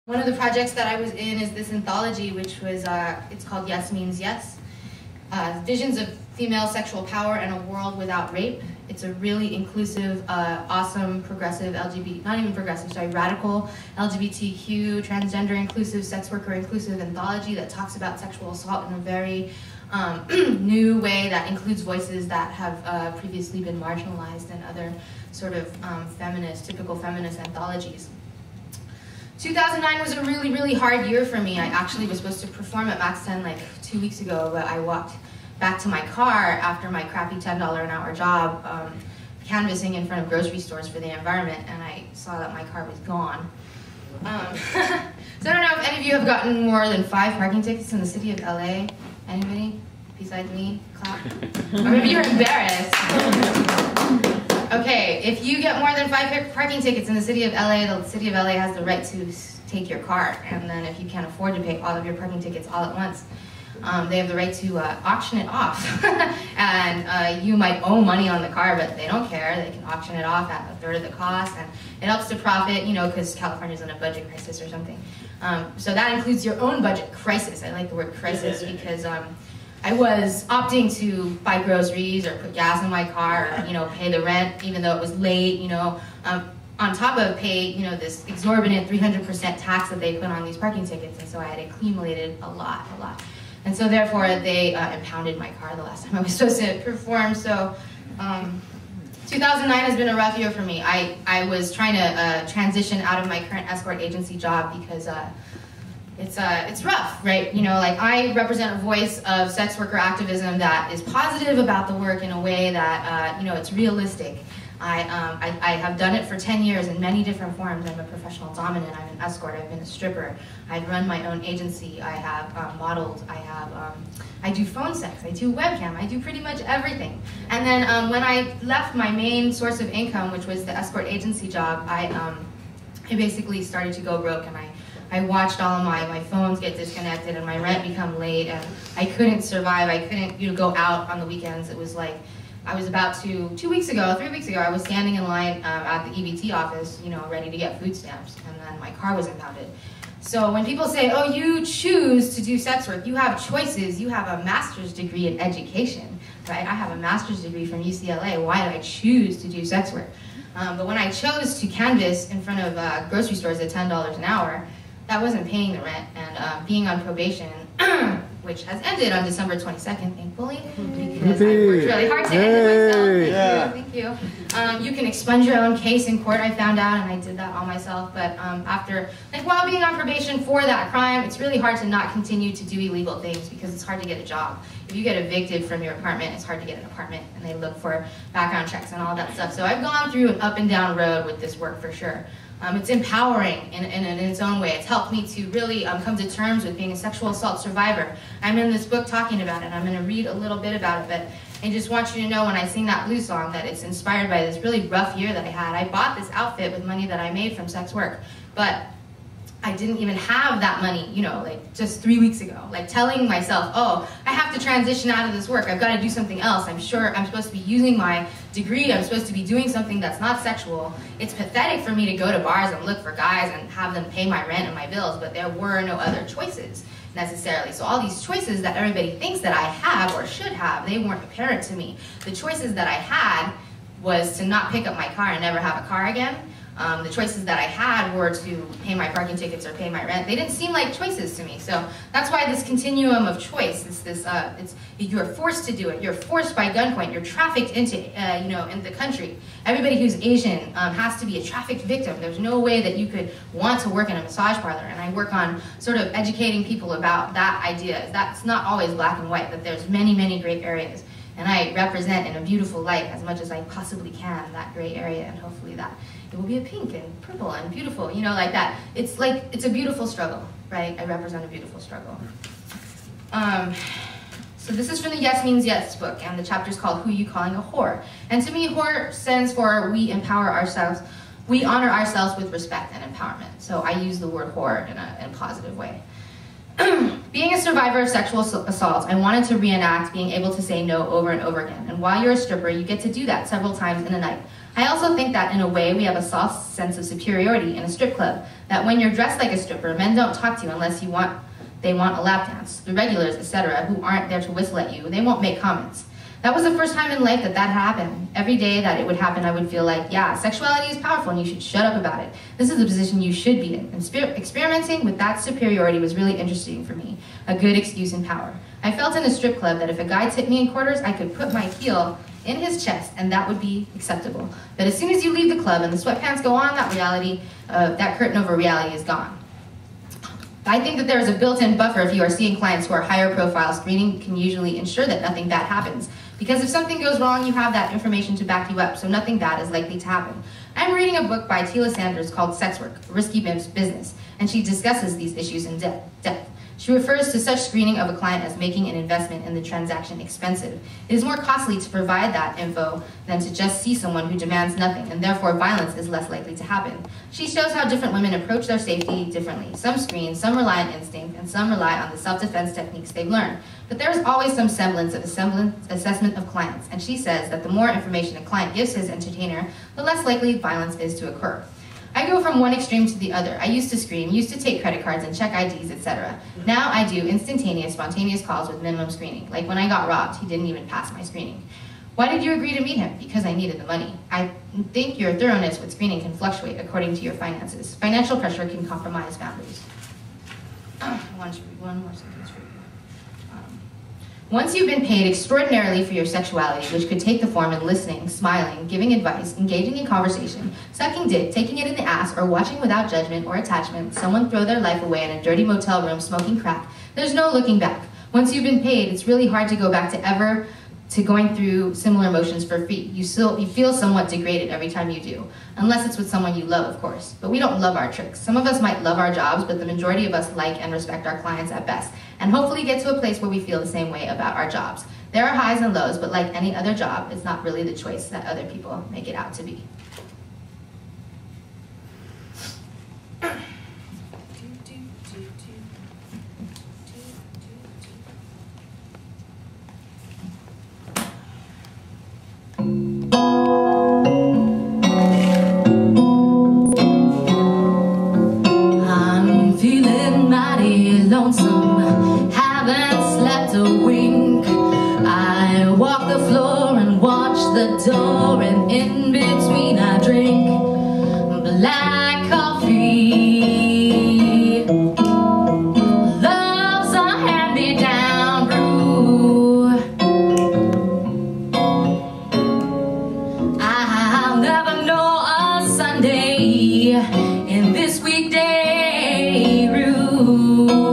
One of the projects that I was in is this anthology, which was, it's called Yes Means Yes. Visions of Female Sexual Power and a World Without Rape. It's a really inclusive, awesome, progressive radical LGBTQ, transgender inclusive, sex worker inclusive anthology that talks about sexual assault in a very new way that includes voices that have previously been marginalized in other sort of typical feminist anthologies. 2009 was a really, really hard year for me. I actually was supposed to perform at MAX10 like 2 weeks ago, but I walked back to my car after my crappy $10 an hour job canvassing in front of grocery stores for the environment, and I saw that my car was gone. So I don't know if any of you have gotten more than 5 parking tickets in the city of LA. Anybody besides me? Clap. Or maybe you're embarrassed. Okay, if you get more than 5 parking tickets in the city of LA, the city of LA has the right to take your car. And then if you can't afford to pay all of your parking tickets all at once, they have the right to auction it off. And you might owe money on the car, but they don't care. They can auction it off at 1/3 of the cost. And it helps to profit, you know, because California's in a budget crisis or something. So that includes your own budget crisis. I like the word crisis because I was opting to buy groceries or put gas in my car, or, you know, pay the rent even though it was late, you know, on top of pay, you know, this exorbitant 300% tax that they put on these parking tickets, and so I had accumulated a lot. And so therefore they impounded my car the last time I was supposed to perform. So 2009 has been a rough year for me. I was trying to transition out of my current escort agency job because it's rough, right? You know, like I represent a voice of sex worker activism that is positive about the work in a way that, you know, it's realistic. I have done it for 10 years in many different forms. I'm a professional dominant, I'm an escort, I've been a stripper, I've run my own agency, I have modeled, I do phone sex, I do webcam, I do pretty much everything. And then when I left my main source of income, which was the escort agency job, I basically started to go broke, and I watched all of my phones get disconnected and my rent become late, and I couldn't survive. I couldn't, you know, go out on the weekends. It was like, I was about to, 3 weeks ago, I was standing in line at the EBT office, you know, ready to get food stamps, and then my car was impounded. So when people say, oh, you choose to do sex work, you have choices, you have a master's degree in education, right? I have a master's degree from UCLA. Why did I choose to do sex work? But when I chose to canvass in front of grocery stores at $10 an hour, that wasn't paying the rent, and being on probation, which has ended on December 22nd, thankfully, because I worked really hard to end it myself. Thank you. You can expunge your own case in court, I found out, and I did that all myself. But after, like, while being on probation for that crime, it's really hard to not continue to do illegal things because it's hard to get a job. If you get evicted from your apartment, it's hard to get an apartment, and they look for background checks and all that stuff. So I've gone through an up and down road with this work for sure. It's empowering in its own way. It's helped me to really come to terms with being a sexual assault survivor. I'm in this book talking about it. I'm going to read a little bit about it, but I just want you to know when I sing that blues song that it's inspired by this really rough year that I had. I bought this outfit with money that I made from sex work, but I didn't even have that money, you know, like just 3 weeks ago. Like telling myself, oh, I have to transition out of this work. I've got to do something else. I'm sure I'm supposed to be using my degree. I'm supposed to be doing something that's not sexual. It's pathetic for me to go to bars and look for guys and have them pay my rent and my bills, but there were no other choices necessarily. So all these choices that everybody thinks that I have or should have, they weren't apparent to me. The choices that I had was to not pick up my car and never have a car again. The choices that I had were to pay my parking tickets or pay my rent. They didn't seem like choices to me. So that's why this continuum of choice, you're forced to do it. You're forced by gunpoint. You're trafficked into, you know, in the country. Everybody who's Asian has to be a trafficked victim. There's no way that you could want to work in a massage parlor. And I work on sort of educating people about that idea. That's not always black and white, but there's many, many gray areas. And I represent in a beautiful light as much as I possibly can that gray area, and hopefully that it will be a pink and purple and beautiful, you know, like that. It's like, it's a beautiful struggle, right? I represent a beautiful struggle. So this is from the Yes Means Yes book, and the chapter is called Who You Calling a Whore? And to me, whore stands for we empower ourselves, we honor ourselves with respect and empowerment. So I use the word whore in a positive way. Being a survivor of sexual assault, I wanted to reenact being able to say no over and over again. And while you're a stripper, you get to do that several times in a night. I also think that in a way we have a soft sense of superiority in a strip club, that when you're dressed like a stripper, men don't talk to you unless they want a lap dance. The regulars, etc., who aren't there to whistle at you, they won't make comments. That was the first time in life that happened. Every day that it would happen, I would feel like, yeah, sexuality is powerful and you should shut up about it. This is the position you should be in. And experimenting with that superiority was really interesting for me, a good excuse in power. I felt in a strip club that if a guy tipped me in quarters, I could put my heel in his chest and that would be acceptable. But as soon as you leave the club and the sweatpants go on, that curtain over reality is gone. I think that there is a built-in buffer if you are seeing clients who are higher profile. Screening can usually ensure that nothing bad happens. Because if something goes wrong, you have that information to back you up, so nothing bad is likely to happen. I'm reading a book by Tila Sanders called Sex Work, A Risky Business, and she discusses these issues in depth. She refers to such screening of a client as making an investment in the transaction expensive. It is more costly to provide that info than to just see someone who demands nothing, and therefore violence is less likely to happen. She shows how different women approach their safety differently. Some screen, some rely on instinct, and some rely on the self-defense techniques they've learned. But there is always some semblance of assessment of clients, and she says that the more information a client gives his entertainer, the less likely violence is to occur. I go from one extreme to the other. I used to screen, used to take credit cards and check IDs, etc. Now I do instantaneous, spontaneous calls with minimum screening. Like when I got robbed, he didn't even pass my screening. Why did you agree to meet him? Because I needed the money. I think your thoroughness with screening can fluctuate according to your finances. Financial pressure can compromise boundaries. I want to read one more sentence for you. Once you've been paid extraordinarily for your sexuality, which could take the form of listening, smiling, giving advice, engaging in conversation, sucking dick, taking it in the ass, or watching without judgment or attachment someone throw their life away in a dirty motel room smoking crack, there's no looking back. Once you've been paid, it's really hard to go back to going through similar emotions for free. You feel somewhat degraded every time you do, unless it's with someone you love, of course. But we don't love our tricks. Some of us might love our jobs, but the majority of us like and respect our clients at best, and hopefully get to a place where we feel the same way about our jobs. There are highs and lows, but like any other job, it's not really the choice that other people make it out to be. I'm feeling mighty lonesome, haven't slept a wink. I walk the floor and watch the door, and in between I drink black coffee. Love's a hand-me-down brew. I'll never know a Sunday in this weekday room.